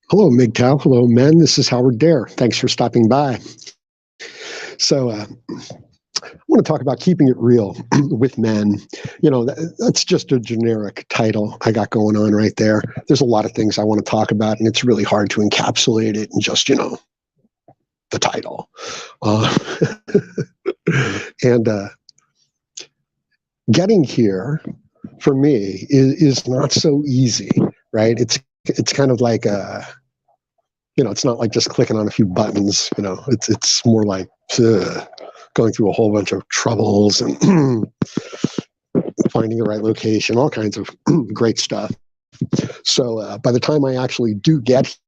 Hello, MGTOW. Hello, men. This is Howard Dare. Thanks for stopping by. So, I want to talk about keeping it real with men. That's just a generic title I got going on right there. There's a lot of things I want to talk about, and it's really hard to encapsulate it in just, the title. And getting here for me is not so easy, right? It's kind of like it's not like just clicking on a few buttons. It's more like going through a whole bunch of troubles and finding the right location, all kinds of great stuff. So by the time I actually do get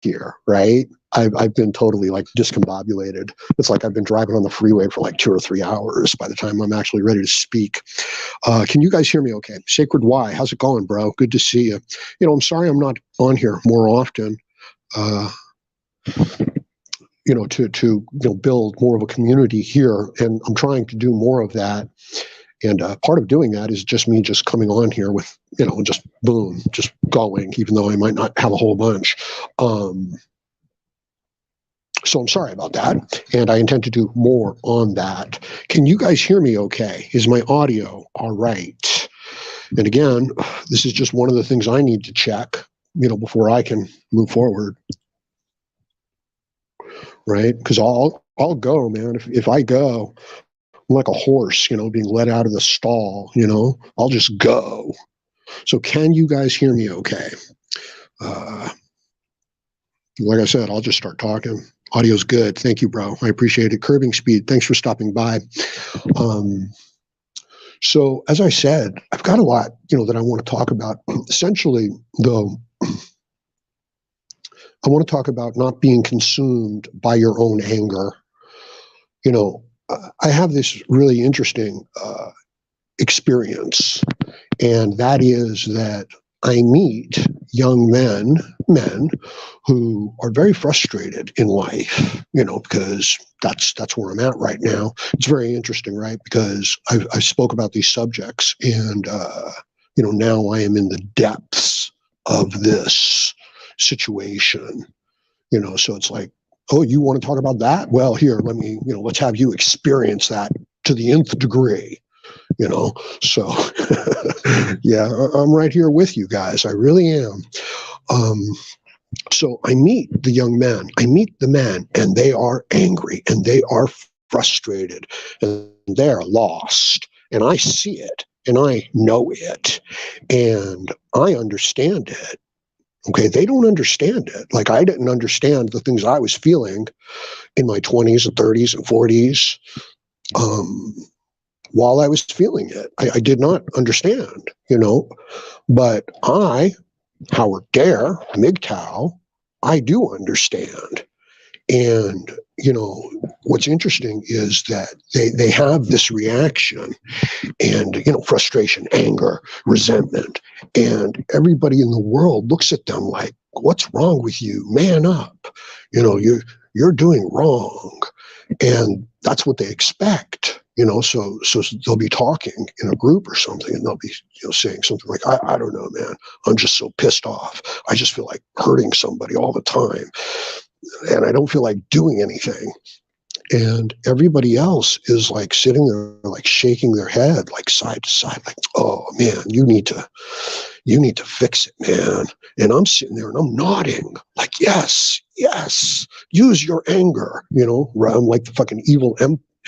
here, right, I've been totally like discombobulated. It's like I've been driving on the freeway for like 2 or 3 hours by the time I'm actually ready to speak. Can you guys hear me okay? Sacred Y, how's it going, bro? Good to see you. I'm sorry I'm not on here more often. To build more of a community here, and I'm trying to do more of that. And part of doing that is just me just coming on here with, just boom, just going, even though I might not have a whole bunch. So I'm sorry about that, and I intend to do more on that. Can you guys hear me okay? Is my audio all right? And again, this is just one of the things I need to check, before I can move forward. Right? Because I'll go, man. If I go, I'm like a horse, being let out of the stall, I'll just go. So can you guys hear me okay? Like I said, I'll just start talking. Audio's good. Thank you, bro. I appreciate it. Curbing speed. Thanks for stopping by. So as I said, I've got a lot, that I want to talk about. Essentially, though, I want to talk about not being consumed by your own anger. I have this really interesting experience, and that is that I meet young men who are very frustrated in life, because that's where I'm at right now. It's very interesting, right? Because I spoke about these subjects, and now I am in the depths of this situation, so it's like, oh, you want to talk about that? Well, here, let's have you experience that to the nth degree, so yeah, I'm right here with you guys. I really am. So I meet the young men, I meet the men, and they are angry and they are frustrated and they're lost. And I see it and I know it and I understand it. Okay, they don't understand it. Like I didn't understand the things I was feeling in my 20s and 30s and 40s while I was feeling it. I did not understand, but I, Howard Dare, MGTOW, I do understand. And, what's interesting is that they have this reaction and, you're anger, resentment, and everybody in the world looks at them like, what's wrong with you? Man up. You're doing wrong. And that's what they expect, so they'll be talking in a group or something and they'll be, saying something like, I don't know, man, I'm just so pissed off. I just feel like hurting somebody all the time. And I don't feel like doing anything. And everybody else is like sitting there, like shaking their head, like side to side, like, oh man, you need to fix it, man. And I'm sitting there and I'm nodding, like, yes, use your anger, I'm like the fucking evil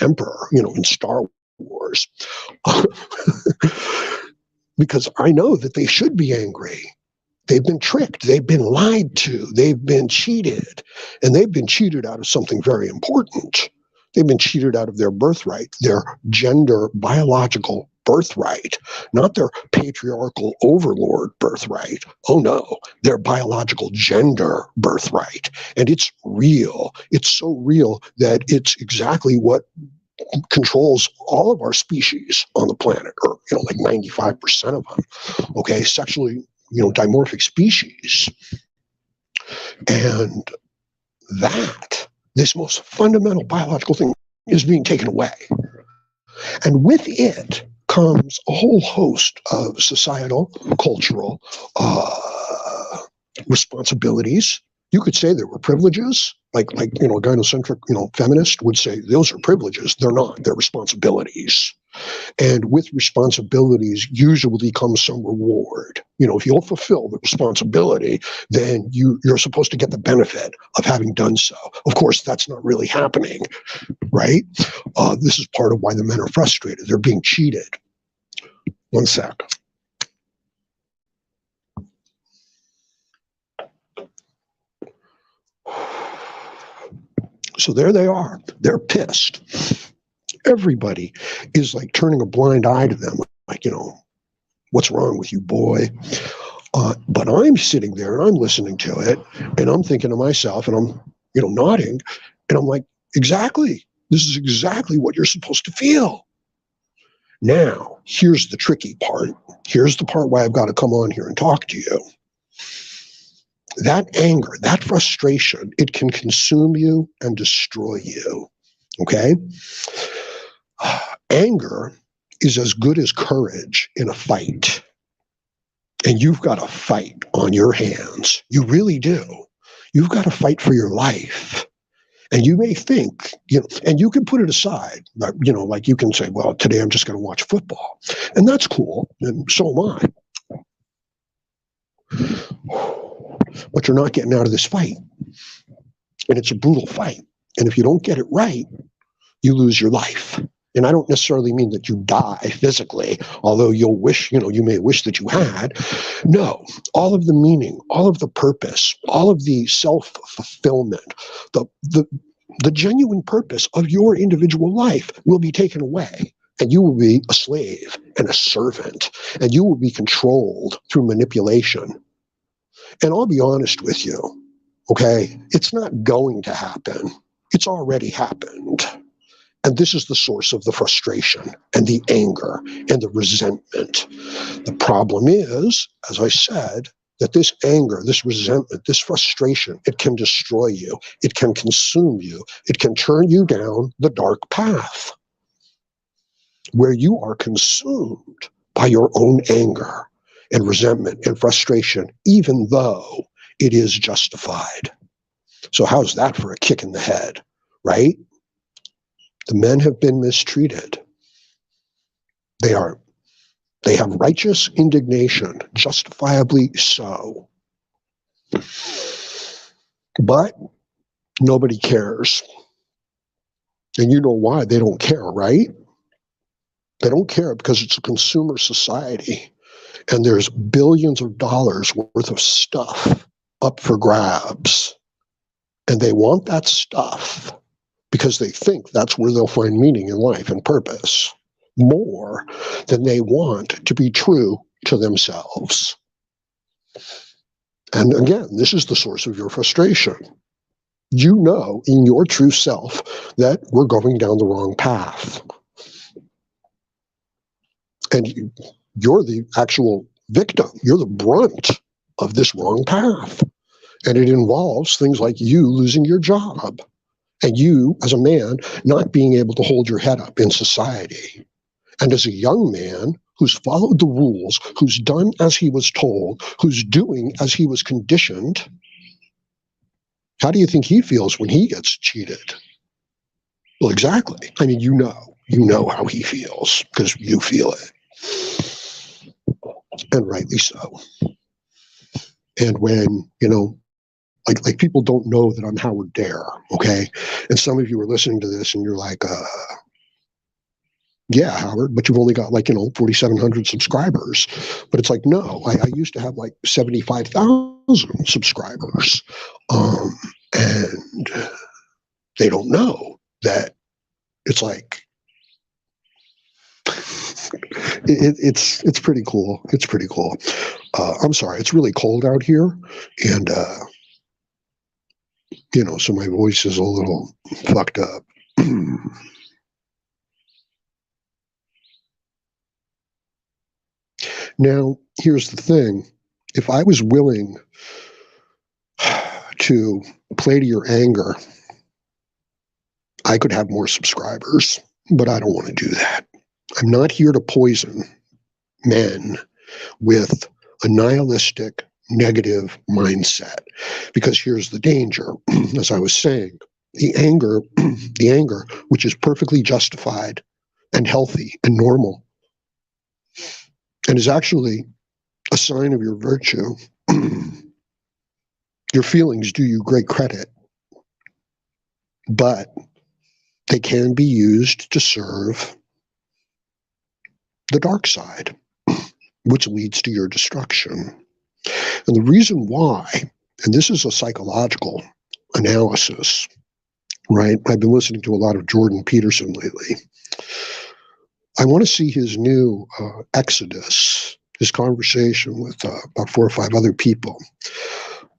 emperor, in Star Wars. Because I know that they should be angry. They've been tricked. They've been lied to. They've been cheated. And they've been cheated out of something very important. They've been cheated out of their birthright, their gender biological birthright, not their patriarchal overlord birthright. Oh no, their biological gender birthright. And it's real. It's so real that it's exactly what controls all of our species on the planet, or like 95% of them. Okay, sexually dimorphic species. And that, this most fundamental biological thing, is being taken away. And with it comes a whole host of societal, cultural, responsibilities. You could say there were privileges, like a gynocentric, feminist would say those are privileges. They're not. They're responsibilities. And with responsibilities usually comes some reward. If you'll fulfill the responsibility, then you're supposed to get the benefit of having done so. Of course, that's not really happening, right? This is part of why the men are frustrated. They're being cheated. One sec. So there they are. They're pissed. Everybody is like turning a blind eye to them. Like, what's wrong with you, boy? But I'm sitting there and I'm listening to it and I'm thinking to myself and I'm, nodding and I'm like, exactly. This is exactly what you're supposed to feel. Now, here's the tricky part. Here's the part why I've got to come on here and talk to you. That anger, that frustration, it can consume you and destroy you. Okay? Anger is as good as courage in a fight. And you've got a fight on your hands. You really do. You've got to fight for your life. And you may think, and you can put it aside, like you can say, well, today I'm just going to watch football. And that's cool. And so am I. But you're not getting out of this fight. And it's a brutal fight. And if you don't get it right, you lose your life. And I don't necessarily mean that you die physically, although you'll wish, you may wish that you had. No, all of the meaning, all of the purpose, all of the self-fulfillment, the genuine purpose of your individual life will be taken away. And you will be a slave and a servant, and you will be controlled through manipulation. And I'll be honest with you, okay? It's not going to happen. It's already happened. And this is the source of the frustration and the anger and the resentment. The problem is, as I said, that this anger, this resentment, this frustration, it can destroy you. It can consume you. It can turn you down the dark path where you are consumed by your own anger and resentment and frustration, even though it is justified. So how's that for a kick in the head, right? The men have been mistreated. They have righteous indignation, justifiably so. But nobody cares. And you know why they don't care, right? They don't care because it's a consumer society. And there's billions of dollars worth of stuff up for grabs. And they want that stuff because they think that's where they'll find meaning in life and purpose, more than they want to be true to themselves. And again, this is the source of your frustration. You know in your true self that we're going down the wrong path. And you're the actual victim. You're the brunt of this wrong path. And it involves things like you losing your job and you, as a man, not being able to hold your head up in society. And as a young man who's followed the rules, who's done as he was told, who's doing as he was conditioned, how do you think he feels when he gets cheated? Well, exactly. I mean, you know how he feels because you feel it. And rightly so. And when, like people don't know that I'm Howard Dare, okay? And some of you are listening to this and you're like, yeah, Howard, but you've only got 4,700 subscribers. But it's like, no, I used to have 75,000 subscribers. And they don't know that it's like, it's pretty cool. It's pretty cool. I'm sorry, it's really cold out here. And, so my voice is a little fucked up. Now, here's the thing. If I was willing to play to your anger, I could have more subscribers, but I don't want to do that. I'm not here to poison men with a nihilistic, negative mindset. Because here's the danger, as I was saying, the anger, which is perfectly justified and healthy and normal, and is actually a sign of your virtue. Your feelings do you great credit, but they can be used to serve the dark side, which leads to your destruction. And the reason why, and this is a psychological analysis, right? I've been listening to a lot of Jordan Peterson lately. I want to see his new Exodus, his conversation with about 4 or 5 other people,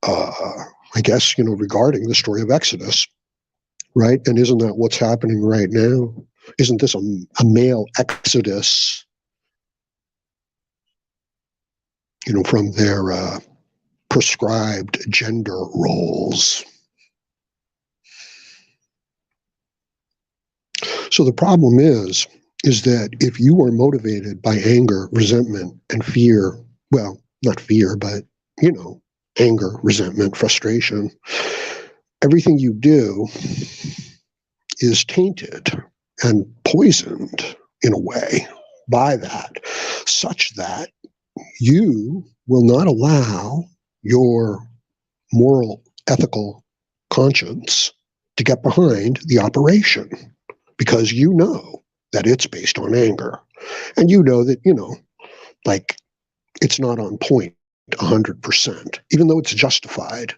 I guess, regarding the story of Exodus, right? And isn't that what's happening right now? Isn't this a male exodus, from their prescribed gender roles? So the problem is that if you are motivated by anger, resentment, and fear, well, not fear, but, anger, resentment, frustration, everything you do is tainted and poisoned in a way by that, such that you will not allow your moral, ethical conscience to get behind the operation, because you know that it's based on anger. And you know that, it's not on point 100%, even though it's justified.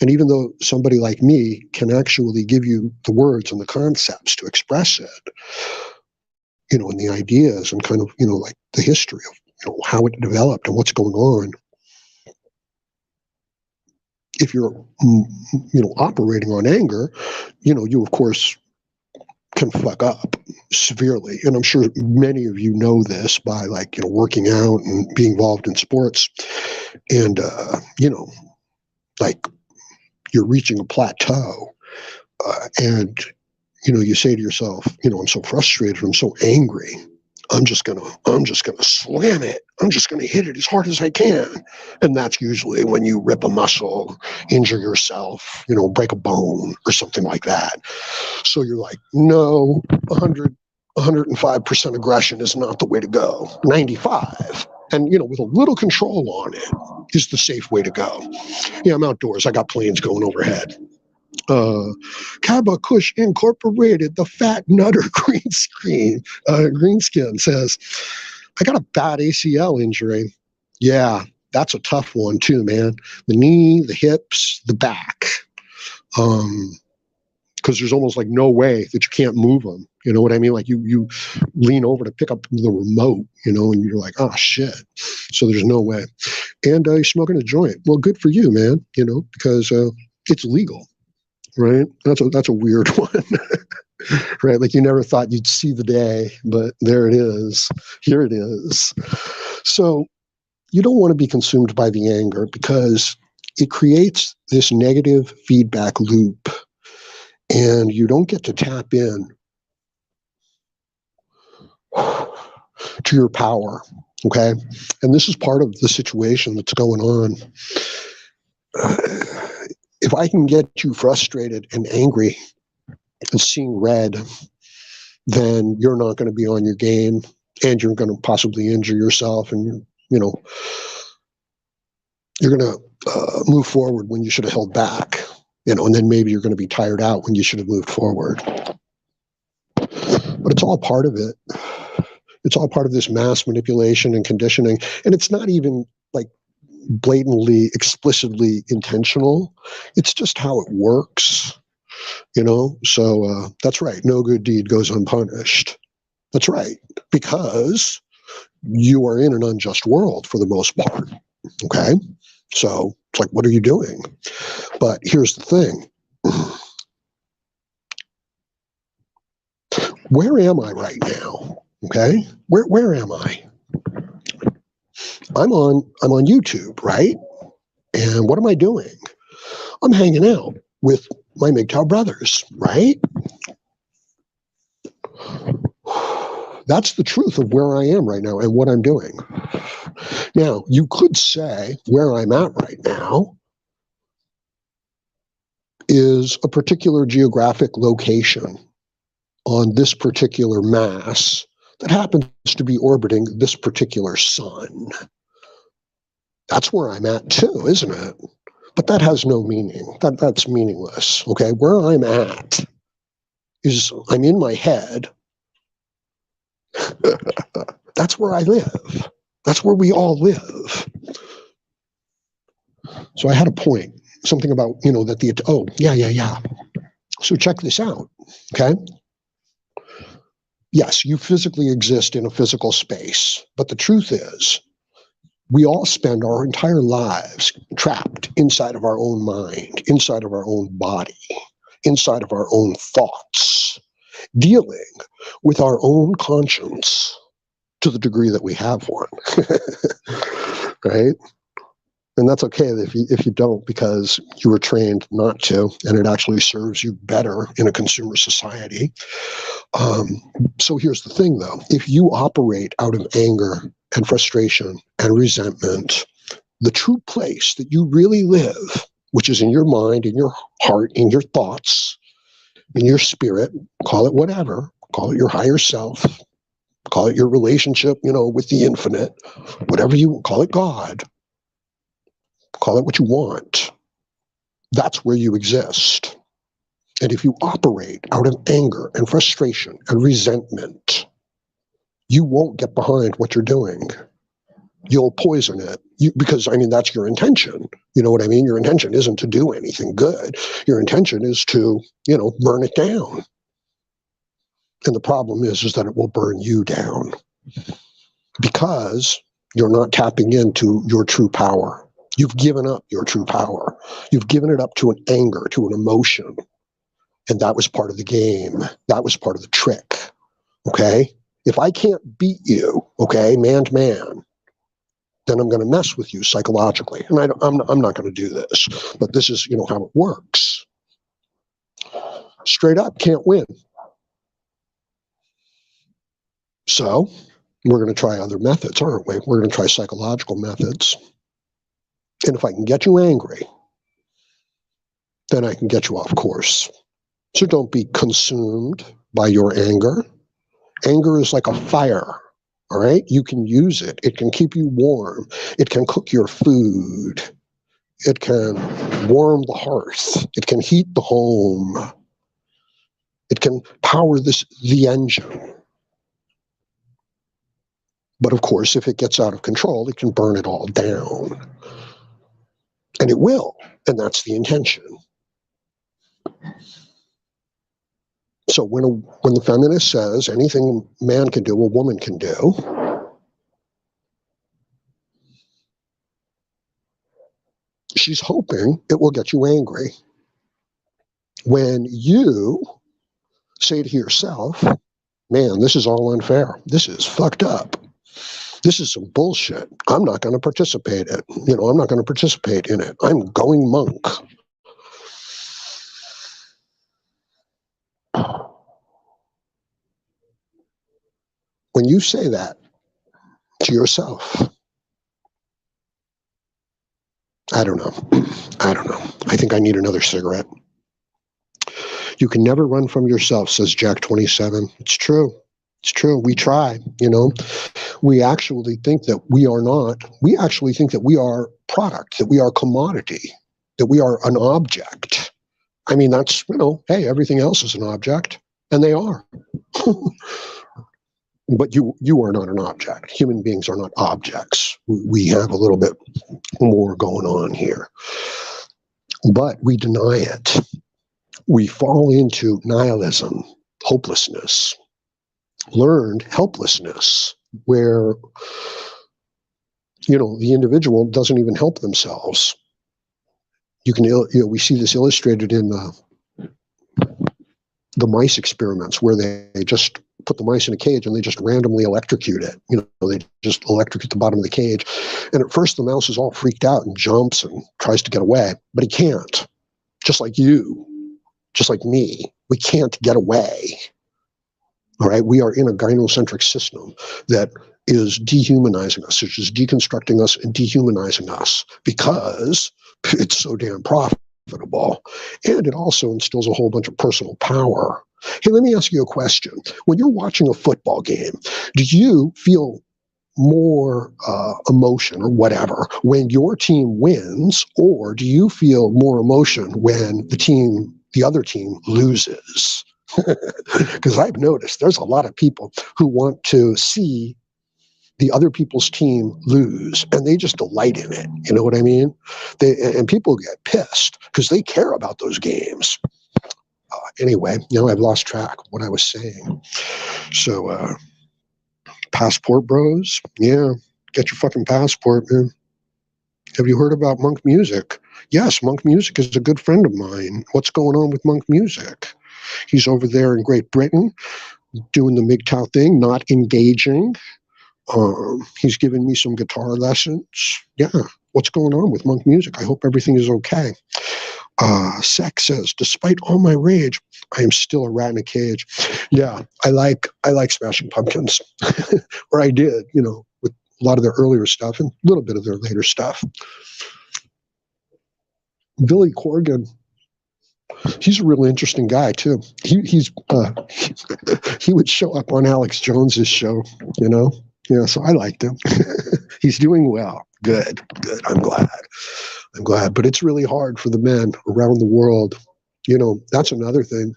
And even though somebody like me can actually give you the words and the concepts to express it, and the ideas and kind of, like the history of, how it developed and what's going on. If you're, operating on anger, you of course can fuck up severely. And I'm sure many of you know this by working out and being involved in sports. And, you're reaching a plateau and, you say to yourself, I'm so frustrated, I'm so angry. I'm just gonna slam it. I'm just gonna hit it as hard as I can. And that's usually when you rip a muscle, injure yourself, break a bone or something like that. So you're like, no, 105% aggression is not the way to go. 95. And, with a little control on it is the safe way to go. Yeah, I'm outdoors. I got planes going overhead. Kaba Kush Incorporated, the Fat Nutter Greenskin says, I got a bad ACL injury. Yeah, that's a tough one too, man. The knee, the hips, the back. Because there's almost like no way that you can't move them. You know what I mean? Like you lean over to pick up the remote, and you're like, oh shit. So there's no way. And you're smoking a joint. Well, good for you, man. Because it's legal. Right? That's a weird one, right? Like you never thought you'd see the day, but there it is. Here it is. So you don't want to be consumed by the anger because it creates this negative feedback loop, and you don't get to tap in to your power. Okay, and this is part of the situation that's going on. If I can get you frustrated and angry and seeing red, then you're not going to be on your game, and you're going to possibly injure yourself, and you're going to move forward when you should have held back, and then maybe you're going to be tired out when you should have moved forward. But it's all part of it. It's all part of this mass manipulation and conditioning, and it's not even blatantly, explicitly intentional. It's just how it works, So that's right. No good deed goes unpunished. That's right. Because you are in an unjust world for the most part. Okay. So it's like, what are you doing? But here's the thing. Where am I right now? Okay. Where am I? I'm on YouTube, right? And what am I doing? I'm hanging out with my MGTOW brothers, right? That's the truth of where I am right now and what I'm doing. Now, you could say where I'm at right now is a particular geographic location on this particular mass that happens to be orbiting this particular sun. That's where I'm at too, isn't it? But that has no meaning. That's meaningless. Okay, where I'm at is I'm in my head. That's where I live. That's where we all live. So I had a point, something about, yeah. So check this out, okay? Yes, you physically exist in a physical space, but the truth is, we all spend our entire lives trapped inside of our own mind, inside of our own body, inside of our own thoughts, dealing with our own conscience to the degree that we have one, right? And that's okay if you don't, because you were trained not to, and it actually serves you better in a consumer society. So here's the thing, though. If you operate out of anger and frustration and resentment, the true place that you really live, which is in your mind, in your heart, in your thoughts, in your spirit, call it whatever, call it your higher self, call it your relationship, with the infinite, whatever you call it, God, call it what you want. That's where you exist. And if you operate out of anger and frustration and resentment, you won't get behind what you're doing. You'll poison it because, that's your intention. You know what I mean? Your intention isn't to do anything good. Your intention is to, burn it down. And the problem is that it will burn you down because you're not tapping into your true power. You've given up your true power. You've given it up to an anger, to an emotion. And that was part of the game. That was part of the trick. Okay? If I can't beat you, okay, man to man, then I'm going to mess with you psychologically. And I'm not going to do this. But this is, how it works. Straight up, can't win. So we're going to try other methods, aren't we? We're going to try psychological methods. And if I can get you angry, then I can get you off course. So don't be consumed by your anger. Anger is like a fire, all right? You can use it. It can keep you warm. It can cook your food. It can warm the hearth. It can heat the home. It can power the engine. But of course, if it gets out of control, it can burn it all down. And it will. And that's the intention. So when the feminist says anything man can do, a woman can do, she's hoping it will get you angry. When you say to yourself, man, this is all unfair. This is fucked up. This is some bullshit. I'm not going to participate in it. I'm not going to participate in it. I'm going monk. When you say that to yourself, I don't know. I think I need another cigarette. You can never run from yourself, says Jack 27. It's true. It's true. We try, We actually think that we are not. We actually think that we are product, that we are commodity, that we are an object. That's, hey, everything else is an object, and they are. But you are not an object. Human beings are not objects. We have a little bit more going on here. But we deny it. We fall into nihilism, hopelessness, learned helplessness, where, the individual doesn't even help themselves. We see this illustrated in the mice experiments, where they just put the mice in a cage and they just randomly electrocute it. They just electrocute the bottom of the cage. And at first the mouse is all freaked out and jumps and tries to get away, but he can't. Just like you, just like me, we can't get away. All right. We are in a gynocentric system that is dehumanizing us, which is deconstructing us and dehumanizing us because it's so damn profitable. And it also instills a whole bunch of personal power. Hey, let me ask you a question. When you're watching a football game, do you feel more emotion or whatever when your team wins, or do you feel more emotion when the other team loses? Because I've noticed there's a lot of people who want to see the other people's team lose, and they just delight in it. You know what I mean? And people get pissed because they care about those games. Anyway, I've lost track of what I was saying. So, passport bros, yeah, get your fucking passport, man. Have you heard about Monk Music? Yes, Monk Music is a good friend of mine. What's going on with Monk Music? He's over there in Great Britain doing the MGTOW thing, not engaging. He's given me some guitar lessons. Yeah, what's going on with Monk Music? I hope everything is okay. Sex says, despite all my rage, I am still a rat in a cage. Yeah, I like Smashing Pumpkins, or I did, with a lot of their earlier stuff and a little bit of their later stuff. Billy Corgan, he's a really interesting guy too. He would show up on Alex Jones's show, Yeah, so I liked him. He's doing well. Good. I'm glad. But it's really hard for the men around the world. That's another thing.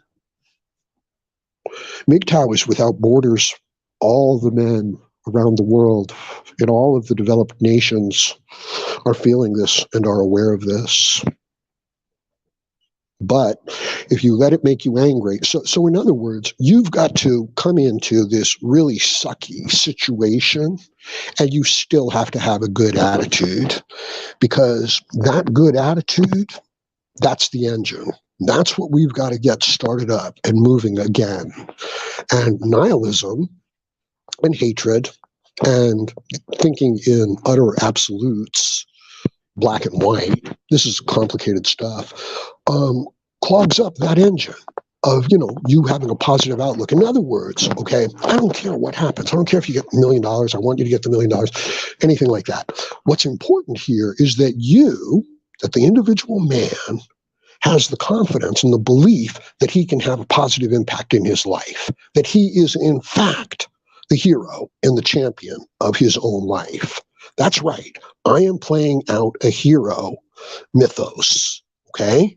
MGTOW is without borders. All the men around the world in all of the developed nations are feeling this and are aware of this. But if you let it make you angry, so in other words, you've got to come into this really sucky situation and you still have to have a good attitude, because that good attitude, that's the engine. That's what we've got to get started up and moving again. And nihilism and hatred and thinking in utter absolutes, black and white, this is complicated stuff, clogs up that engine of, you having a positive outlook. In other words, okay, I don't care what happens. I don't care if you get $1 million. I want you to get the $1 million, anything like that. What's important here is that the individual man has the confidence and the belief that he can have a positive impact in his life, that he is in fact the hero and the champion of his own life. That's right. I am playing out a hero mythos, okay?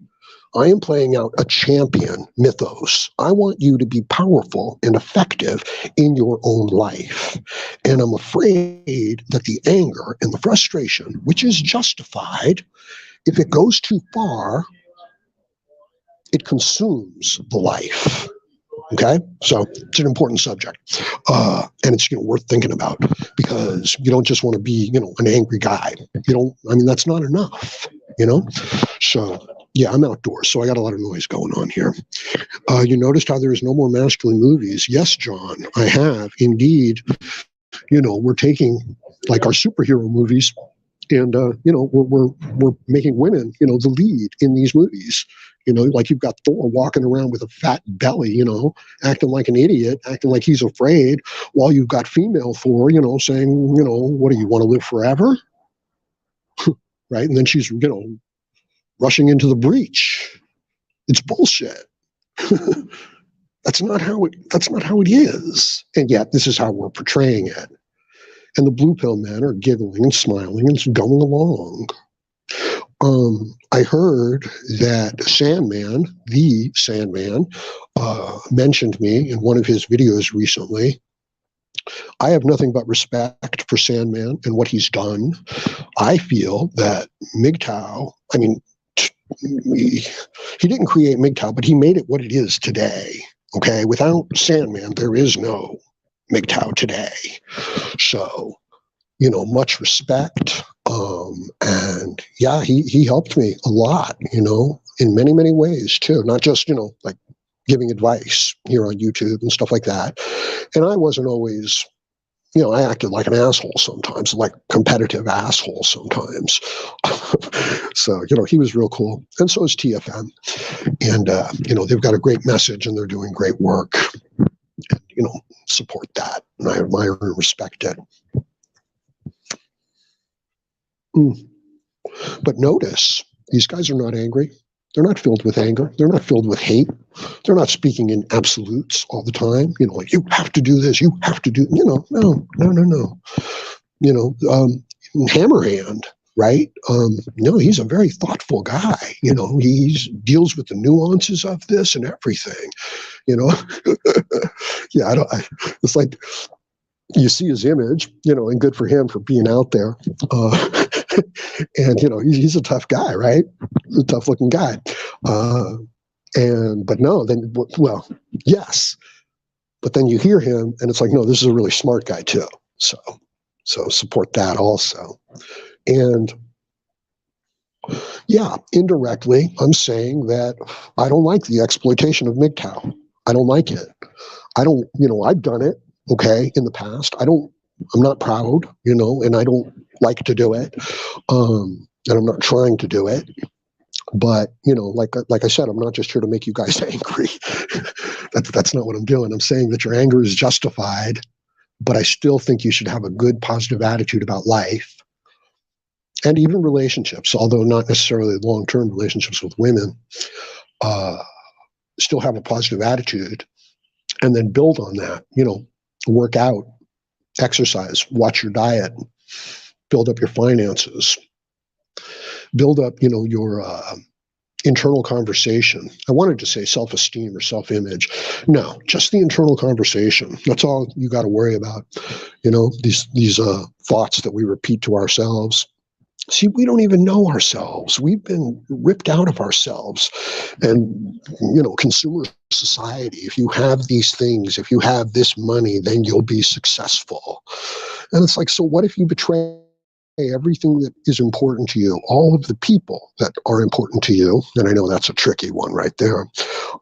I am playing out a champion mythos. I want you to be powerful and effective in your own life. And I'm afraid that the anger and the frustration, which is justified, if it goes too far, it consumes the life. Okay, so it's an important subject, and it's worth thinking about, because you don't just want to be an angry guy. That's not enough. So yeah, I'm outdoors, so I got a lot of noise going on here. You noticed how there is no more masculine movies? Yes, John, I have indeed. We're taking like our superhero movies, and we're making women the lead in these movies. Like you've got Thor walking around with a fat belly, acting like an idiot, acting like he's afraid, while you've got female Thor, saying, what do you want to live forever? Right? And then she's, rushing into the breach. It's bullshit. That's not how it is. And yet this is how we're portraying it. And the blue pill men are giggling and smiling and going along. I heard that the Sandman, mentioned me in one of his videos recently. I have nothing but respect for Sandman and what he's done. I feel that MGTOW, he didn't create MGTOW, but he made it what it is today. Okay, without Sandman, there is no MGTOW today. So, much respect. And yeah, he helped me a lot, in many, many ways too. Not just, like giving advice here on YouTube and stuff like that. And I wasn't always, I acted like an asshole sometimes, like competitive asshole sometimes. So, he was real cool. And so is TFM. And, they've got a great message and they're doing great work. And, support that, and I admire and respect it. But notice, these guys are not angry. They're not filled with anger. They're not filled with hate. They're not speaking in absolutes all the time. Like, you have to do this. You have to do, no. Hammerhand, right? No, he's a very thoughtful guy. He deals with the nuances of this and everything. Yeah, it's like you see his image, and good for him for being out there. And he's a tough guy, right? He's a tough looking guy. But no, then, well, yes, but then you hear him and it's like, no, this is a really smart guy too. So support that also. And yeah, indirectly, I'm saying that I don't like the exploitation of MGTOW. I don't like it. I've done it, okay, in the past. I'm not proud, and I don't like to do it. And I'm not trying to do it. But, like I said, I'm not just here to make you guys angry. That's not what I'm doing. I'm saying that your anger is justified, but I still think you should have a good, positive attitude about life and even relationships, although not necessarily long-term relationships with women. Still have a positive attitude and then build on that, work out, exercise, watch your diet, build up your finances, build up, your internal conversation. I wanted to say self-esteem or self-image. No, just the internal conversation. That's all you got to worry about. These thoughts that we repeat to ourselves. See, we don't even know ourselves. We've been ripped out of ourselves. And, consumer society, if you have these things, if you have this money, then you'll be successful. And it's like, so what if you betray everything that is important to you, all of the people that are important to you? And I know that's a tricky one right there.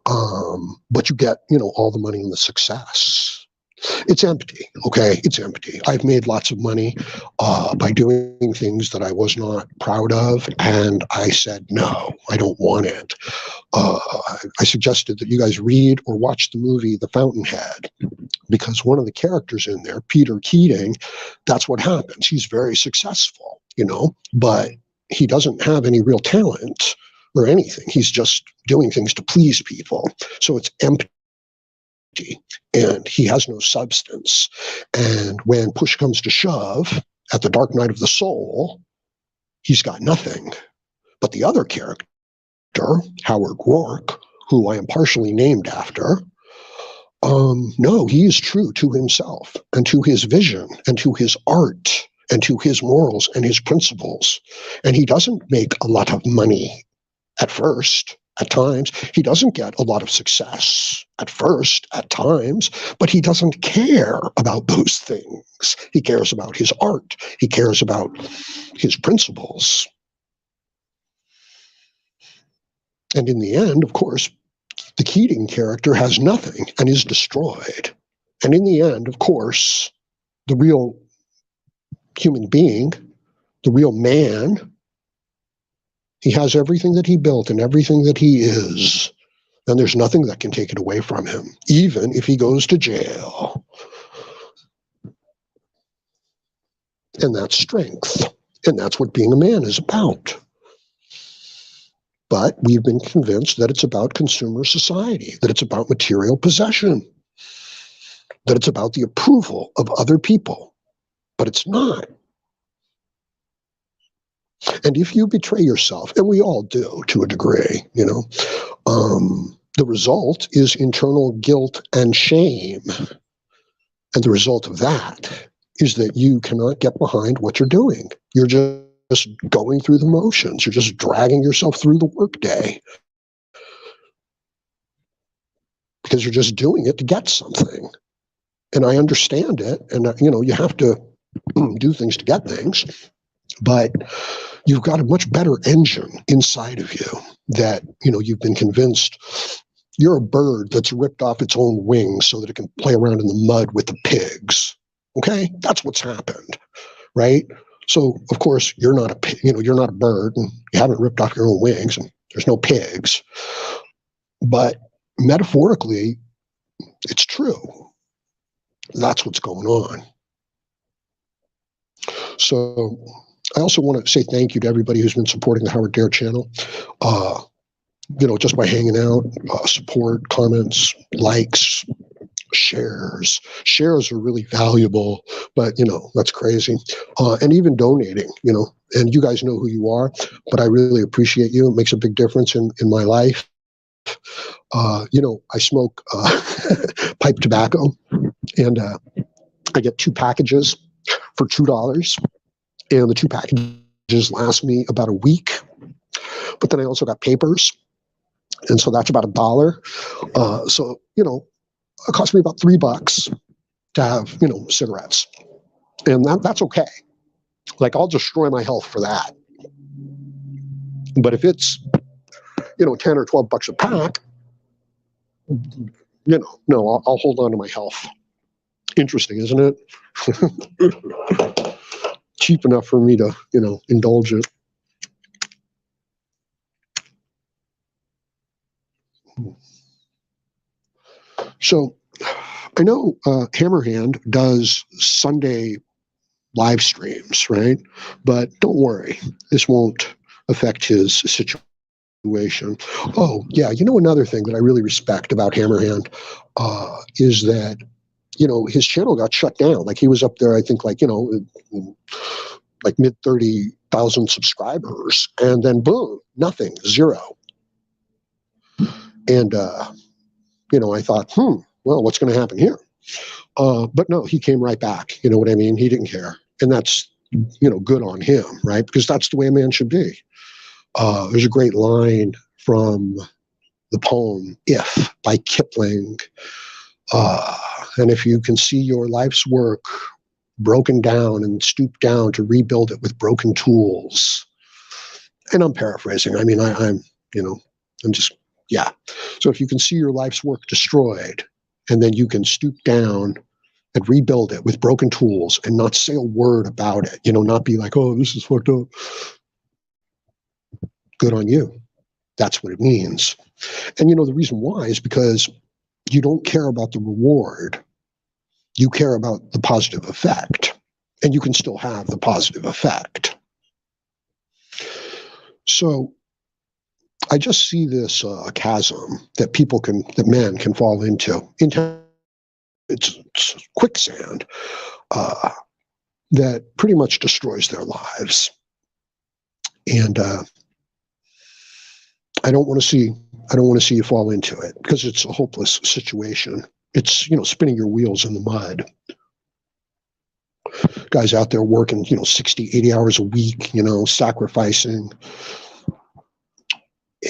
But you get, all the money and the success. It's empty, okay? It's empty. I've made lots of money by doing things that I was not proud of, and I said, no, I don't want it. I suggested that you guys read or watch the movie The Fountainhead, because one of the characters in there, Peter Keating, that's what happens. He's very successful, but he doesn't have any real talent or anything. He's just doing things to please people. So it's empty. And he has no substance. And when push comes to shove at the dark night of the soul, he's got nothing. But the other character, Howard Rourke, who I am partially named after, no, he is true to himself and to his vision and to his art and to his morals and his principles. And he doesn't make a lot of money at first. At times, he doesn't get a lot of success at first, at times, but he doesn't care about those things. He cares about his art. He cares about his principles. And in the end, of course, the Keating character has nothing and is destroyed. And in the end, of course, the real human being, the real man, he has everything that he built and everything that he is, and there's nothing that can take it away from him, even if he goes to jail. And that's strength, and that's what being a man is about. But we've been convinced that it's about consumer society, that it's about material possession, that it's about the approval of other people, but it's not. And if you betray yourself, and we all do to a degree, the result is internal guilt and shame. And the result of that is that you cannot get behind what you're doing. You're just going through the motions. You're just dragging yourself through the workday because you're just doing it to get something. And I understand it. And, you have to do things to get things. But you've got a much better engine inside of you that, you've been convinced you're a bird that's ripped off its own wings so that it can play around in the mud with the pigs. Okay? That's what's happened, right? So, of course, you're not a bird and you haven't ripped off your own wings and there's no pigs. But metaphorically, it's true. That's what's going on. So I also want to say thank you to everybody who's been supporting the Howard Dare channel. Just by hanging out, support, comments, likes, shares. Shares are really valuable, but that's crazy. And even donating, and you guys know who you are, but I really appreciate you. It makes a big difference in my life. I smoke pipe tobacco, and I get 2 packages for $2, and the 2 packages last me about a week. But then I also got papers, and so that's about $1. So it cost me about $3 to have cigarettes, and that's okay. Like, I'll destroy my health for that. But if it's 10 or $12 a pack, no, I'll hold on to my health. Interesting, isn't it? Cheap enough for me to indulge it. So I know Hammerhand does Sunday live streams, right? But don't worry, this won't affect his situation. Oh, yeah, another thing that I really respect about Hammerhand is that, his channel got shut down. Like, he was up there, I think, like mid 30,000 subscribers, and then boom, nothing, 0. And, I thought, well, what's going to happen here? But no, he came right back. You know what I mean? He didn't care. And that's, good on him, right? Because that's the way a man should be. There's a great line from the poem If by Kipling. And if you can see your life's work broken down and stoop down to rebuild it with broken tools. And I'm paraphrasing. I mean, I'm just, yeah. So if you can see your life's work destroyed, and then you can stoop down and rebuild it with broken tools and not say a word about it, not be like, oh, this is fucked up. Good on you. That's what it means. And the reason why is because you don't care about the reward. You care about the positive effect, and you can still have the positive effect. So I just see this chasm that men can fall into. It's quicksand that pretty much destroys their lives. And I don't want to see you fall into it, because it's a hopeless situation. It's, spinning your wheels in the mud. Guys out there working, 60, 80 hours a week, sacrificing.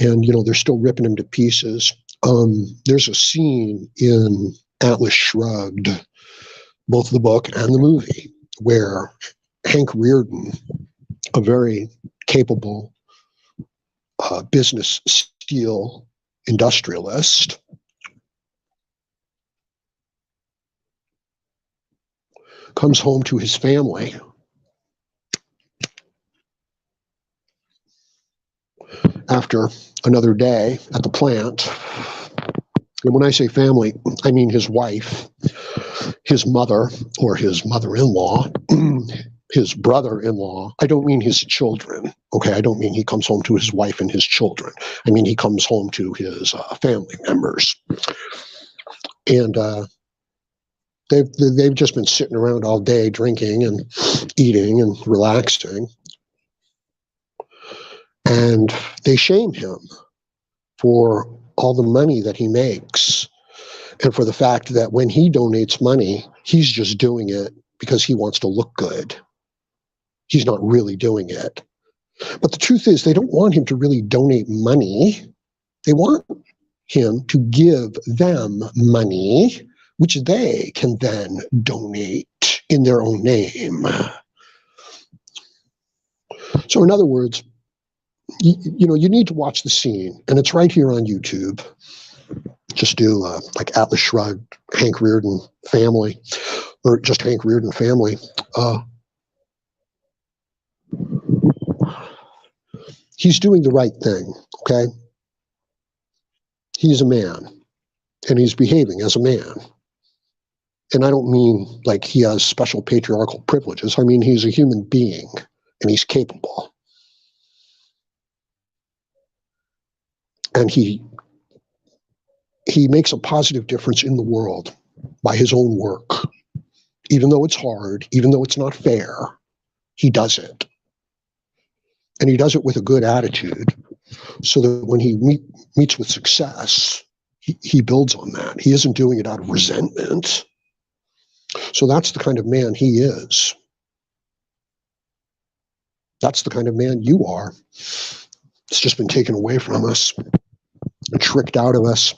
And, they're still ripping him to pieces. There's a scene in Atlas Shrugged, both the book and the movie, where Hank Rearden, a very capable business steel industrialist, comes home to his family after another day at the plant. And when I say family, I mean his wife, his mother, or his mother-in-law, his brother-in-law. I don't mean his children. Okay, I don't mean he comes home to his wife and his children. I mean he comes home to his family members. And they've just been sitting around all day drinking and eating and relaxing. And they shame him for all the money that he makes, and for the fact that when he donates money, he's just doing it because he wants to look good. He's not really doing it. But the truth is, they don't want him to really donate money. They want him to give them money, which they can then donate in their own name. So in other words, you need to watch the scene, and it's right here on YouTube. Just do like Atlas Shrugged, Hank Rearden family, or just Hank Rearden family. He's doing the right thing, okay? He's a man, and he's behaving as a man. And I don't mean like he has special patriarchal privileges. I mean, he's a human being and he's capable. And he makes a positive difference in the world by his own work. Even though it's hard, even though it's not fair, he does it. And he does it with a good attitude so that when he meets with success, he builds on that. He isn't doing it out of resentment. So that's the kind of man he is. That's the kind of man you are. It's just been taken away from us and tricked out of us.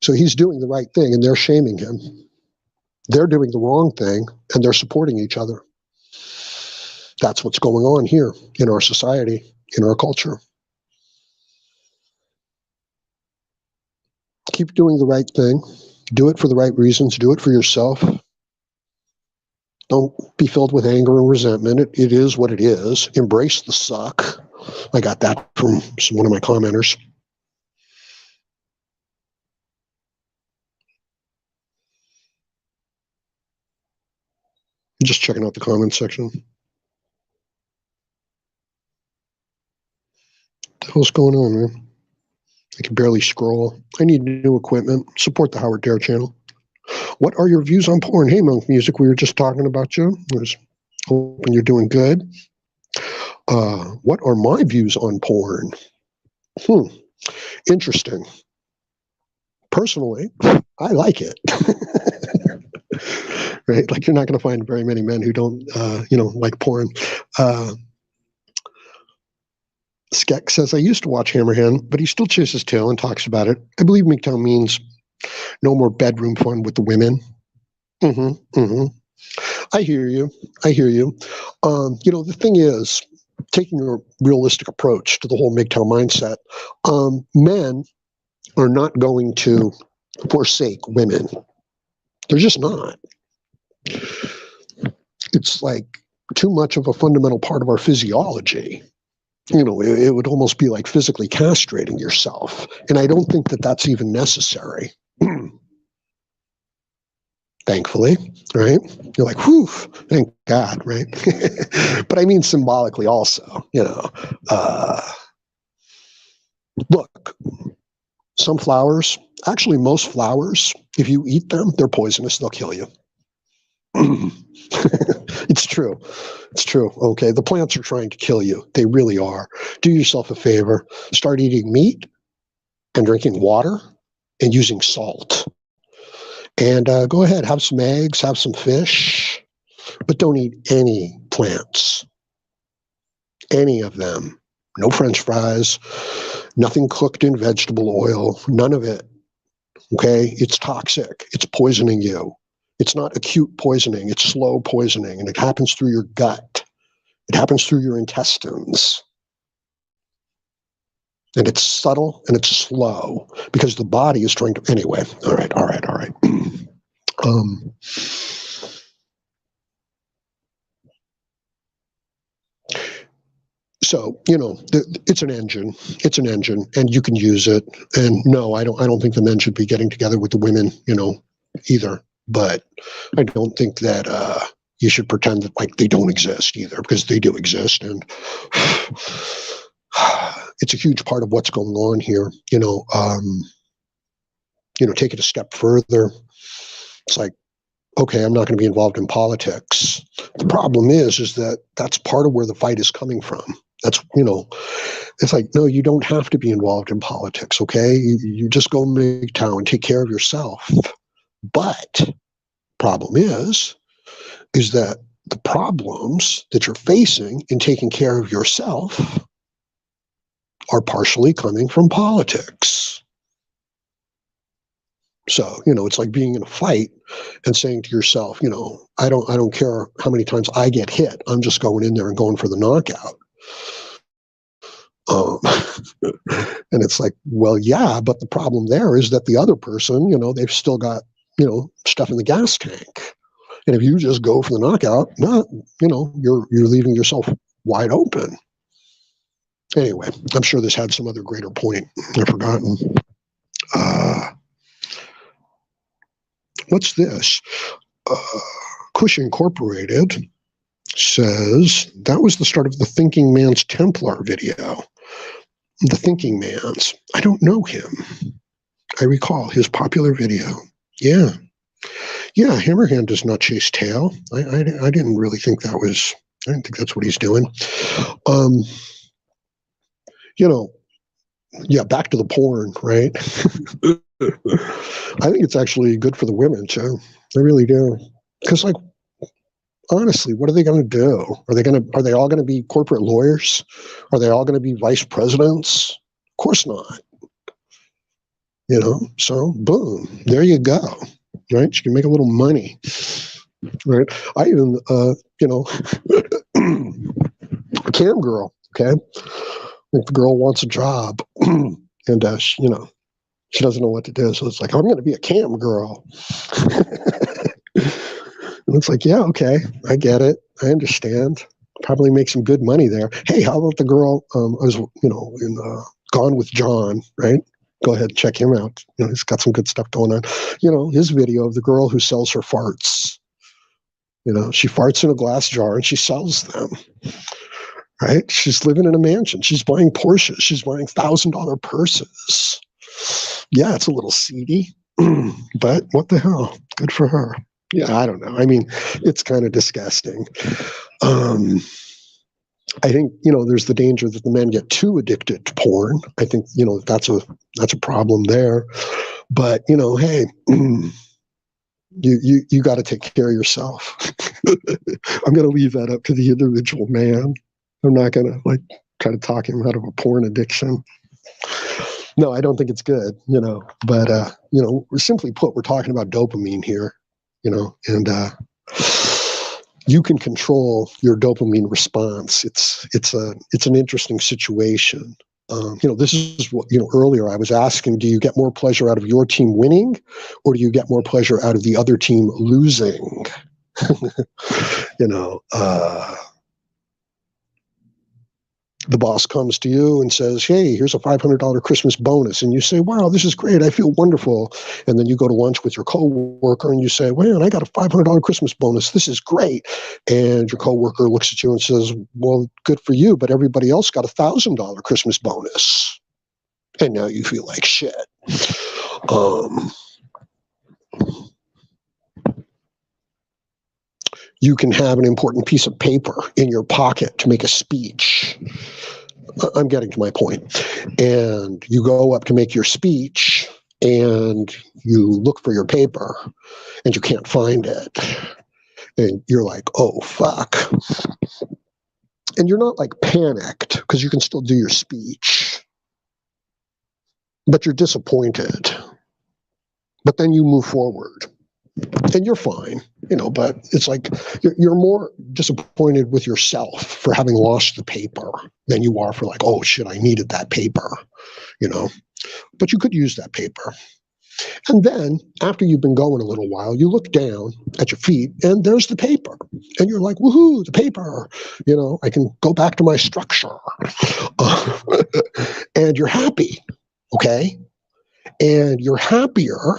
So he's doing the right thing and they're shaming him. They're doing the wrong thing and they're supporting each other. That's what's going on here in our society, in our culture. Keep doing the right thing. Do it for the right reasons. Do it for yourself. Don't be filled with anger and resentment. It is what it is. Embrace the suck. I got that from one of my commenters. Just checking out the comment section. What the hell's going on, man? I can barely scroll. I need new equipment. Support the Howard Dare channel. What are your views on porn? Hey, Monk Music, we were just talking about you. I was hoping you're doing good. What are my views on porn? Interesting. Personally, I like it. Right? Like you're not going to find very many men who don't, like porn. Skek says, I used to watch Hammerhand, but he still chases his tail and talks about it. I believe MGTOW means no more bedroom fun with the women. I hear you. The thing is, taking a realistic approach to the whole MGTOW mindset, men are not going to forsake women. They're just not. It's like too much of a fundamental part of our physiology. It would almost be like physically castrating yourself. And I don't think that that's even necessary. Thankfully, right? You're like, whew, thank God, right? But I mean symbolically also, look, some flowers, actually most flowers, if you eat them, they're poisonous, they'll kill you. It's true. It's true. Okay. The plants are trying to kill you. They really are. Do yourself a favor. Start eating meat and drinking water and using salt. And go ahead, have some eggs, have some fish, but don't eat any plants. Any of them. No French fries, nothing cooked in vegetable oil, none of it. Okay? It's toxic. It's poisoning you. It's not acute poisoning. It's slow poisoning, and it happens through your gut. It happens through your intestines. And it's subtle and it's slow because the body is trying to, anyway. All right. So, it's an engine. It's an engine, and you can use it. And no, I don't think the men should be getting together with the women, either. But I don't think that you should pretend that like they don't exist either, because they do exist, and it's a huge part of what's going on here. Take it a step further. It's like, okay, I'm not going to be involved in politics. The problem is that that's part of where the fight is coming from. That's, it's like, no, you don't have to be involved in politics, okay? You just go MGTOW and take care of yourself. But problem is that the problems that you're facing in taking care of yourself are partially coming from politics. So, it's like being in a fight and saying to yourself, I don't care how many times I get hit. I'm just going in there and going for the knockout. And it's like, well, yeah, but the problem there is that the other person, they've still got, stuff in the gas tank. And if you just go for the knockout, you're leaving yourself wide open. Anyway, I'm sure this had some other greater point. I've forgotten. what's this? Cush Incorporated says that was the start of the Thinking Man's Templar video. The Thinking Man's. I don't know him. I recall his popular video. Yeah. Yeah, Hammerhand does not chase tail. I didn't really think that was, I didn't think that's what he's doing. You know, yeah, back to the porn, right? I think it's actually good for the women too. I really do. Because, like, honestly, what are they going to do? Are they all going to be corporate lawyers? Are they all going to be vice presidents? Of course not. You know, so boom, there you go. Right? You can make a little money. Right? I even, you know, a cam girl, okay? If the girl wants a job and, you know, she doesn't know what to do. So it's like, I'm going to be a cam girl. And it's like, yeah, okay, I get it. I understand. Probably make some good money there. Hey, how about the girl, I was, you know, in Gone with John, right? Go ahead, check him out. You know, he's got some good stuff going on. You know, his video of the girl who sells her farts. You know, she farts in a glass jar and she sells them. Right? She's living in a mansion. She's buying Porsches. She's buying $1,000 purses. Yeah, it's a little seedy, but what the hell? Good for her. Yeah, I don't know. I mean, it's kind of disgusting. I think, you know, there's the danger that the men get too addicted to porn. I think, you know, that's a problem there. But, you know, hey, you got to take care of yourself. I'm going to leave that up to the individual man. I'm not going to, like, try to talk him out of a porn addiction. No, I don't think it's good, you know. But, you know, simply put, we're talking about dopamine here, you know, and you can control your dopamine response. It's an interesting situation. You know, this is what, you know, earlier I was asking, do you get more pleasure out of your team winning, or do you get more pleasure out of the other team losing? You know, the boss comes to you and says, hey, here's a $500 Christmas bonus. And you say, wow, this is great. I feel wonderful. And then you go to lunch with your coworker and you say, man, I got a $500 Christmas bonus. This is great. And your coworker looks at you and says, well, good for you, but everybody else got a $1,000 Christmas bonus. And now you feel like shit. You can have an important piece of paper in your pocket to make a speech. I'm getting to my point. And you go up to make your speech and you look for your paper and you can't find it. And you're like, oh, fuck. And you're not like panicked because you can still do your speech, but you're disappointed. But then you move forward. And you're fine, you know, but it's like you're more disappointed with yourself for having lost the paper than you are for like, oh, shit, I needed that paper, you know, but you could use that paper. And then after you've been going a little while, you look down at your feet and there's the paper. And you're like, woohoo, the paper, you know, I can go back to my structure. And you're happy, okay? And you're happier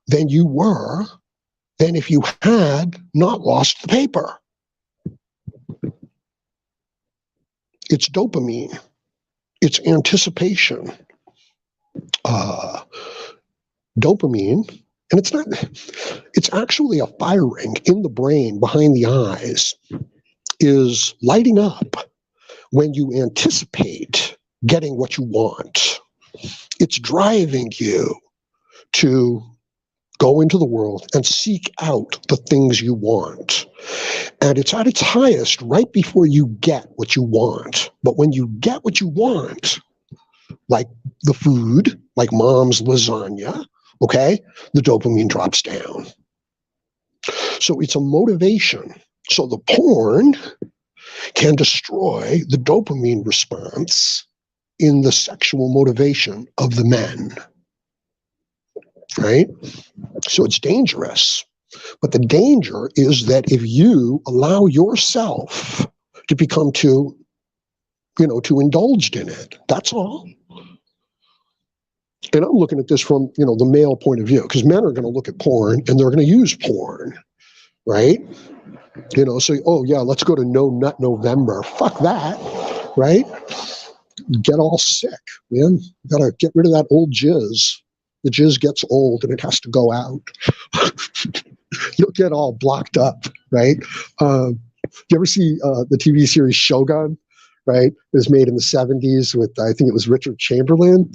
than you were than if you had not lost the paper. It's dopamine. It's anticipation. Dopamine, and it's actually a firing in the brain behind the eyes, is lighting up when you anticipate getting what you want. It's driving you to go into the world and seek out the things you want. And it's at its highest right before you get what you want. But when you get what you want, like the food, like mom's lasagna, okay, the dopamine drops down. So it's a motivation. So the porn can destroy the dopamine response in the sexual motivation of the men. Right? So it's dangerous. But the danger is that if you allow yourself to become too indulged in it, that's all. And I'm looking at this from, the male point of view, because men are going to look at porn and they're going to use porn, right? So, oh yeah, let's go to No Nut November. Fuck that, right? Get all sick, man. You gotta get rid of that old jizz. The jizz gets old and it has to go out. You'll get all blocked up, right? You ever see the TV series Shogun? Right? It was made in the 70s with, I think it was Richard Chamberlain.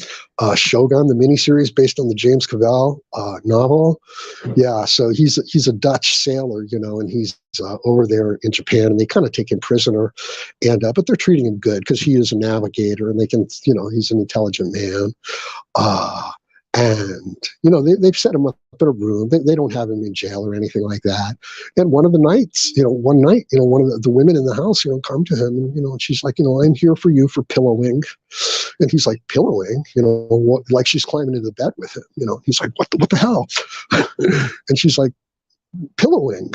Shogun, the miniseries based on the James Cavell novel. Yeah, so he's a Dutch sailor, and he's over there in Japan, and they kind of take him prisoner, and but they're treating him good because he is a navigator, and they can, he's an intelligent man. And, they've set him up in a room. They don't have him in jail or anything like that. And one of the nights, one night, one of the women in the house, come to him and, and she's like, I'm here for you for pillowing. And he's like, pillowing, like she's climbing into the bed with him. He's like, what the hell? And she's like, pillowing,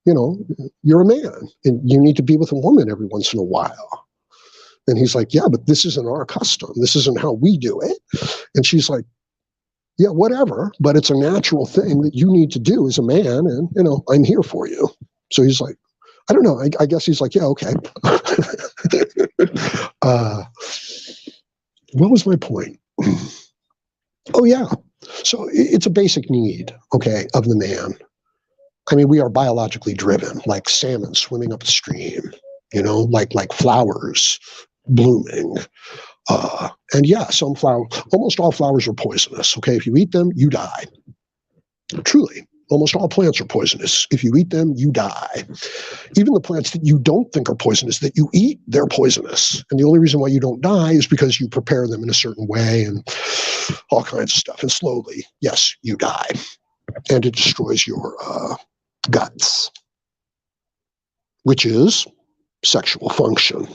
you're a man and you need to be with a woman every once in a while. And he's like, yeah, but this isn't our custom. This isn't how we do it. And she's like, yeah, whatever, but it's a natural thing that you need to do as a man, and, I'm here for you. So he's like, I don't know, I guess he's like, yeah, okay. What was my point? Oh, yeah. So it's a basic need, okay, of the man. I mean, we are biologically driven, like salmon swimming up the stream, like flowers blooming. And yeah, almost all flowers are poisonous. Okay, if you eat them, you die. Truly, almost all plants are poisonous. If you eat them, you die. Even the plants that you don't think are poisonous, that you eat, they're poisonous. And the only reason why you don't die is because you prepare them in a certain way and all kinds of stuff. And slowly, yes, you die. And it destroys your guts, which is sexual function,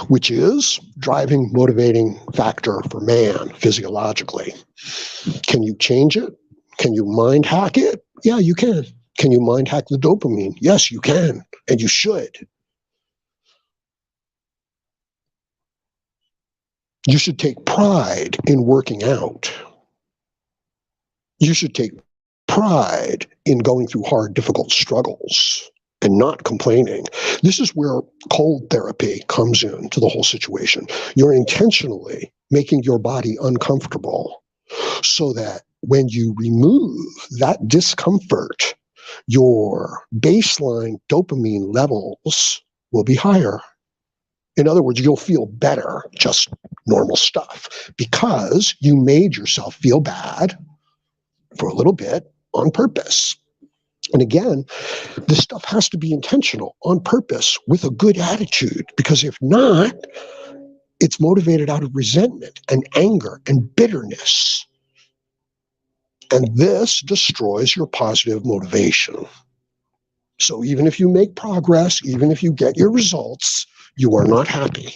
which is driving, motivating factor for man physiologically. Can you change it? Can you mind hack it? Yeah, you can. Can you mind hack the dopamine? Yes, you can, and you should. You should take pride in working out. You should take pride in going through hard, difficult struggles and not complaining. This is where cold therapy comes into the whole situation. You're intentionally making your body uncomfortable so that when you remove that discomfort, your baseline dopamine levels will be higher. In other words, you'll feel better, just normal stuff, because you made yourself feel bad for a little bit on purpose. And again, this stuff has to be intentional, on purpose, with a good attitude, because if not, it's motivated out of resentment and anger and bitterness. And this destroys your positive motivation. So even if you make progress, even if you get your results, you are not happy.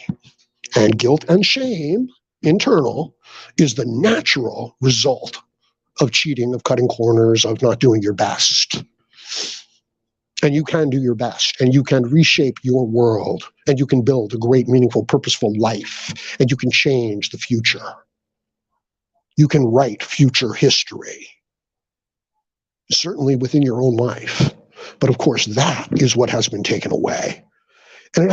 And guilt and shame, internal, is the natural result of cheating, of cutting corners, of not doing your best. And you can do your best, and you can reshape your world, and you can build a great, meaningful, purposeful life, and you can change the future. You can write future history, certainly within your own life. But of course, that is what has been taken away. And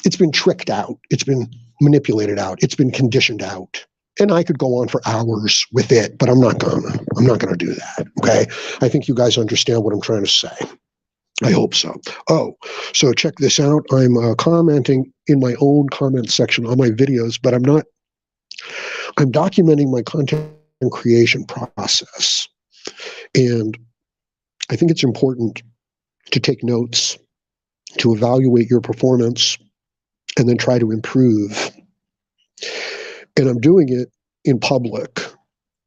it's been tricked out. It's been manipulated out. It's been conditioned out. And I could go on for hours with it, but I'm not gonna do that, okay? I think you guys understand what I'm trying to say. I hope so. Oh, so check this out. I'm commenting in my own comment section on my videos, but I'm documenting my content creation process. And I think it's important to take notes, to evaluate your performance, and then try to improve. And I'm doing it in public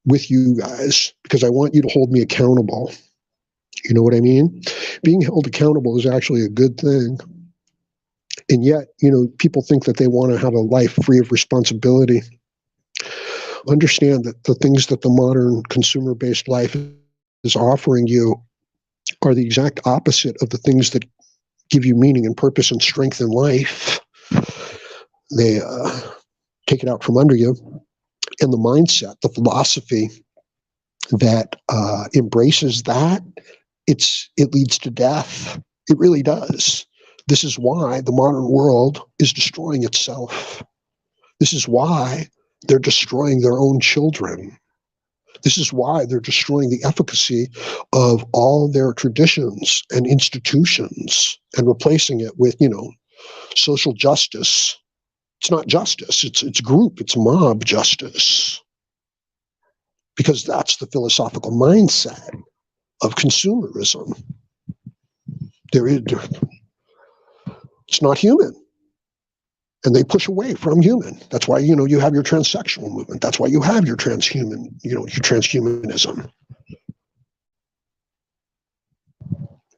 with you guys because I want you to hold me accountable. You know what I mean? Being held accountable is actually a good thing. And yet, people think that they want to have a life free of responsibility. Understand that the things that the modern consumer-based life is offering you are the exact opposite of the things that give you meaning and purpose and strength in life. They take it out from under you. And the mindset, the philosophy that embraces that, it leads to death. It really does. This is why the modern world is destroying itself. This is why they're destroying their own children. This is why they're destroying the efficacy of all their traditions and institutions and replacing it with, social justice. It's not justice. It's group. It's mob justice. Because that's the philosophical mindset of consumerism. It's not human. And they push away from human. That's why, you have your transsexual movement. That's why you have your your transhumanism.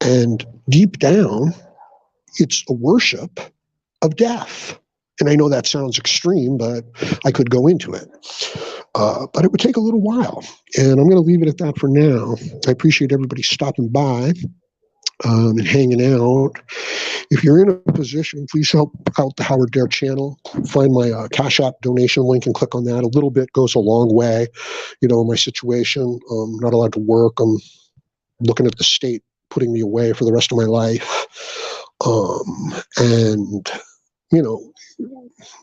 And deep down, it's a worship of death. And I know that sounds extreme, but I could go into it. But it would take a little while. And I'm going to leave it at that for now. I appreciate everybody stopping by and hanging out. If you're in a position, please help out the Howard Dare channel. Find my CashApp donation link and click on that. A little bit goes a long way. My situation, I'm not allowed to work. I'm looking at the state putting me away for the rest of my life. And,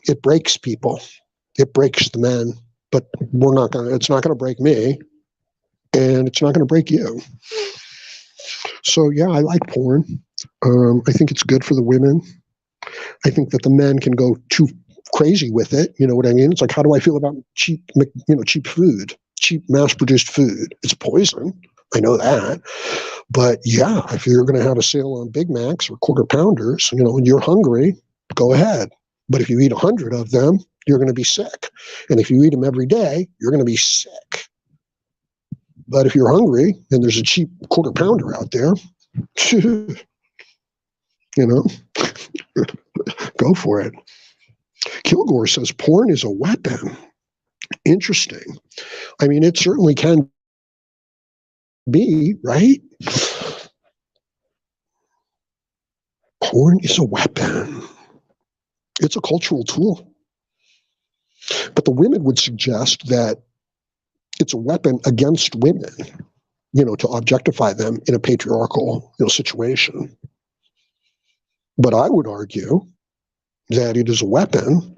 it breaks people. It breaks the men. But it's not going to break me. And it's not going to break you. So, yeah, I like porn. I think it's good for the women. I think that the men can go too crazy with it. You know what I mean? It's like, how do I feel about cheap food, cheap mass-produced food? It's poison. I know that. But yeah, if you're going to have a sale on Big Macs or quarter pounders, and you're hungry, go ahead. But if you eat 100 of them, you're going to be sick. And if you eat them every day, you're going to be sick. But if you're hungry and there's a cheap quarter pounder out there, go for it. Kilgore says porn is a weapon. Interesting. I mean, it certainly can be, right? Porn is a weapon. It's a cultural tool. But the women would suggest that it's a weapon against women, to objectify them in a patriarchal, situation. But I would argue that it is a weapon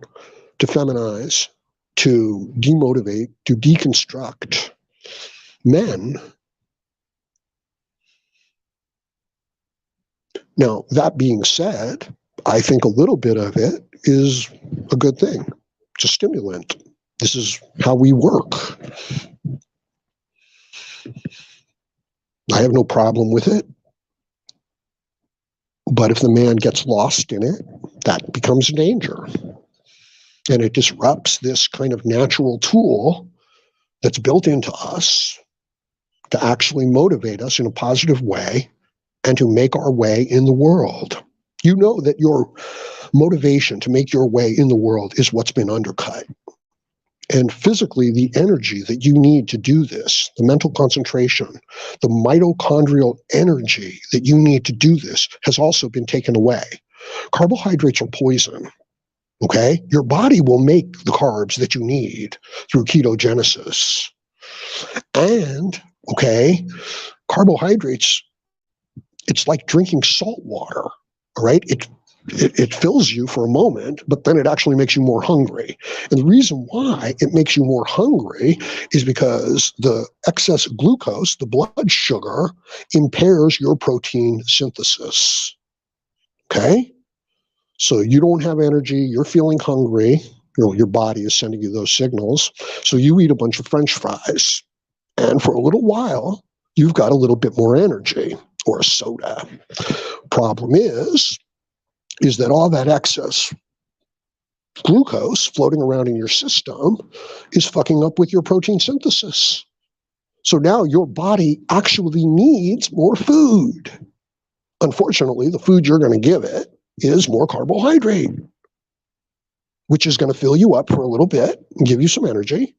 to feminize, to demotivate, to deconstruct men. Now, that being said, I think a little bit of it is a good thing. It's a stimulant. This is how we work. I have no problem with it. But if the man gets lost in it, that becomes a danger. And it disrupts this kind of natural tool that's built into us to actually motivate us in a positive way and to make our way in the world. You know that your motivation to make your way in the world is what's been undercut. And physically, the energy that you need to do this, the mental concentration, the mitochondrial energy that you need to do this has also been taken away. Carbohydrates are poison, okay? Your body will make the carbs that you need through ketogenesis. And, okay, carbohydrates, it's like drinking salt water, all right? It fills you for a moment, but then it actually makes you more hungry. And the reason why it makes you more hungry is because the excess glucose, the blood sugar, impairs your protein synthesis. Okay? So you don't have energy, you're feeling hungry, your body is sending you those signals. So you eat a bunch of French fries. And for a little while, you've got a little bit more energy, or a soda. Problem is that all that excess glucose floating around in your system is fucking up with your protein synthesis. So now your body actually needs more food. Unfortunately, the food you're going to give it is more carbohydrate, which is going to fill you up for a little bit and give you some energy.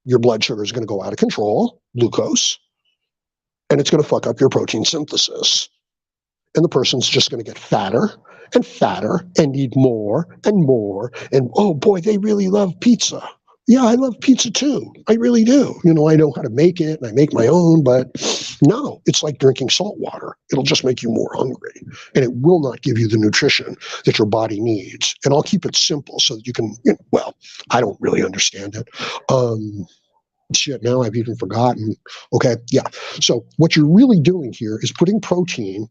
Your blood sugar is going to go out of control, glucose, and it's going to fuck up your protein synthesis. And the person's just going to get fatter and fatter and need more and more. And oh boy, they really love pizza. Yeah, I love pizza too. I really do. You know, I know how to make it and I make my own, but no, it's like drinking salt water. It'll just make you more hungry and it will not give you the nutrition that your body needs. And I'll keep it simple so that you can, well, I don't really understand it. Shit, now I've even forgotten. Okay, yeah. So what you're really doing here is putting protein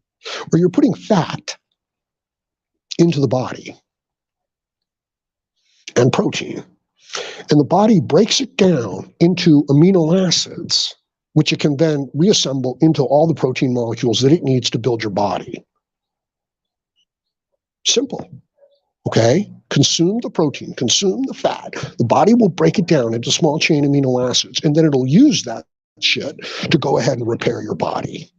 or you're putting fat into the body and protein. And the body breaks it down into amino acids, which it can then reassemble into all the protein molecules that it needs to build your body. Simple. Okay? Consume the protein, consume the fat. The body will break it down into small chain amino acids, and then it'll use that shit to go ahead and repair your body.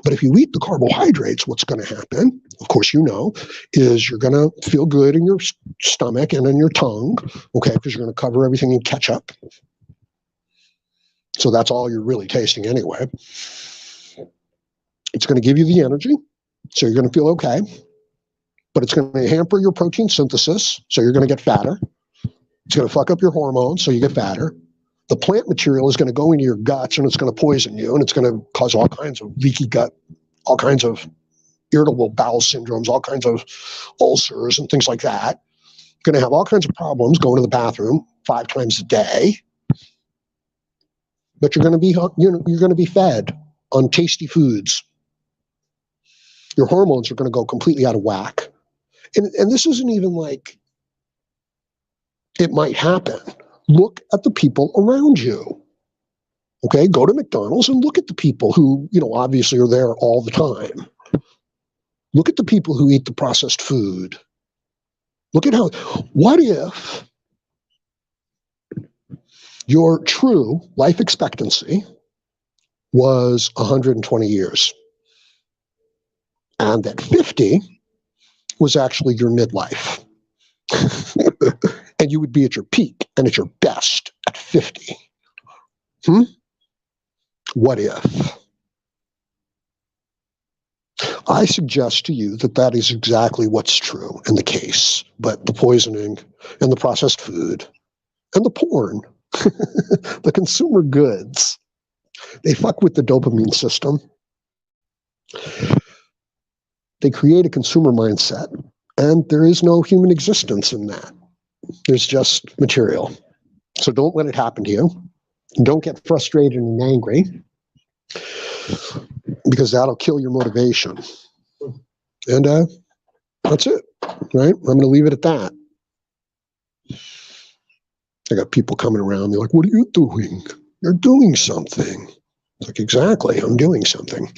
But if you eat the carbohydrates, what's going to happen, of course, you know, is you're going to feel good in your stomach and in your tongue, okay, because you're going to cover everything in ketchup. So that's all you're really tasting anyway. It's going to give you the energy, so you're going to feel okay. But it's going to hamper your protein synthesis, so you're going to get fatter. It's going to fuck up your hormones, so you get fatter. The plant material is going to go into your guts and it's going to poison you and it's going to cause all kinds of leaky gut, all kinds of irritable bowel syndromes, all kinds of ulcers and things like that. You're going to have all kinds of problems going to the bathroom 5 times a day. But you're going to be fed on tasty foods. Your hormones are going to go completely out of whack. And this isn't even like it might happen. Look at the people around you. Okay, go to McDonald's and look at the people who, obviously are there all the time. Look at the people who eat the processed food. Look at what if your true life expectancy was 120 years and that 50 was actually your midlife? And you would be at your peak and at your best at 50. What if? I suggest to you that that is exactly what's true in the case, but the poisoning and the processed food and the porn, the consumer goods, they fuck with the dopamine system. They create a consumer mindset, and there is no human existence in that. There's just material. So don't let it happen to you. Don't get frustrated and angry, because that'll kill your motivation. And that's it, right? I'm going to leave it at that. I got people coming around. They're like, what are you doing? You're doing something. It's like, exactly, I'm doing something.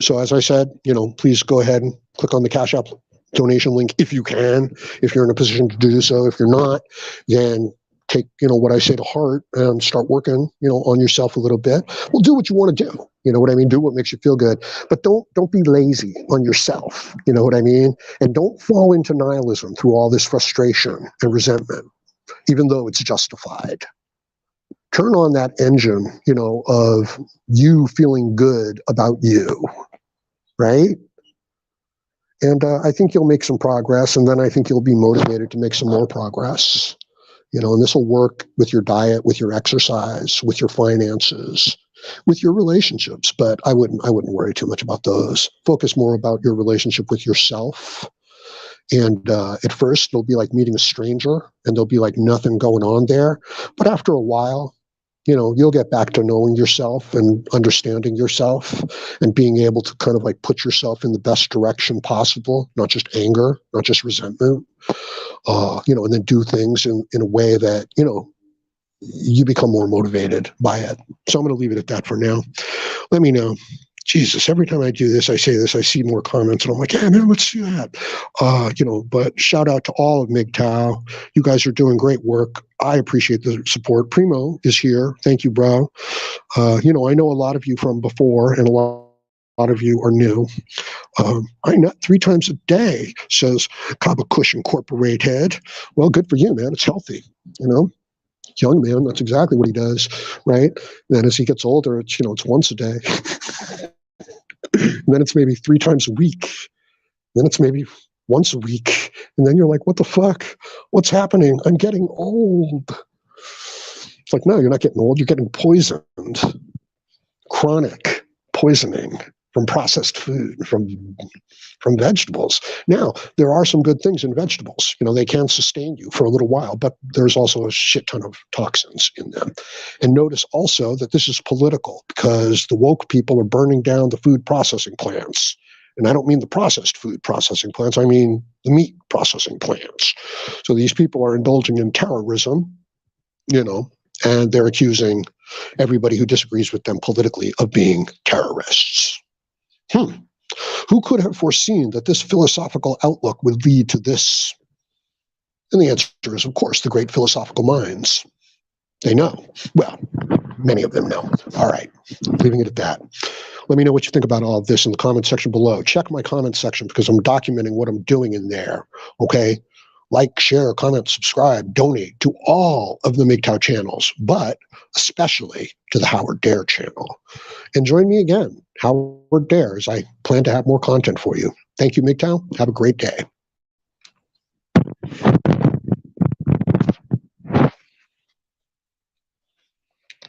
So as I said, please go ahead and click on the CashApp donation link if you can, if you're in a position to do so. If you're not, then take, what I say to heart and start working, on yourself a little bit. Well, do what you want to do. You know what I mean? Do what makes you feel good, but don't be lazy on yourself. You know what I mean? And don't fall into nihilism through all this frustration and resentment, even though it's justified. Turn on that engine, of you feeling good about you, right? And I think you'll make some progress, and then I think you'll be motivated to make some more progress. And this will work with your diet, with your exercise, with your finances, with your relationships. But I wouldn't worry too much about those. Focus more about your relationship with yourself. And at first, it'll be like meeting a stranger, and there'll be like nothing going on there. But after a while, you'll get back to knowing yourself and understanding yourself and being able to kind of like put yourself in the best direction possible, not just anger, not just resentment, and then do things in a way that, you become more motivated by it. So I'm going to leave it at that for now. Let me know. Jesus, every time I do this, I say this, I see more comments, and I'm like, yeah, man, let's do that. But shout out to all of MGTOW. You guys are doing great work. I appreciate the support. Primo is here. Thank you, bro. I know a lot of you from before, and a lot of you are new. I nut 3 times a day, says Kaba Kush Incorporated. Well, good for you, man. It's healthy, Young man, that's exactly what he does, right? And then as he gets older, it's once a day. And then it's maybe 3 times a week. Then it's maybe once a week. And then you're like, what the fuck? What's happening? I'm getting old. It's like, no, you're not getting old. You're getting poisoned. Chronic poisoning from processed food, from vegetables. Now, there are some good things in vegetables. They can sustain you for a little while, but there's also a shit ton of toxins in them. And notice also that this is political, because the woke people are burning down the food processing plants. And I don't mean the processed food processing plants. I mean the meat processing plants. So these people are indulging in terrorism, and they're accusing everybody who disagrees with them politically of being terrorists. Who could have foreseen that this philosophical outlook would lead to this? And the answer is, of course, the great philosophical minds. They know. Well, many of them know. All right, leaving it at that. Let me know what you think about all of this in the comment section below. Check my comment section, because I'm documenting what I'm doing in there, okay? Like, share, comment, subscribe, donate to all of the MGTOW channels, but especially to the Howard Dare channel. And join me again, Howard Dare, as I plan to have more content for you. Thank you, MGTOW. Have a great day.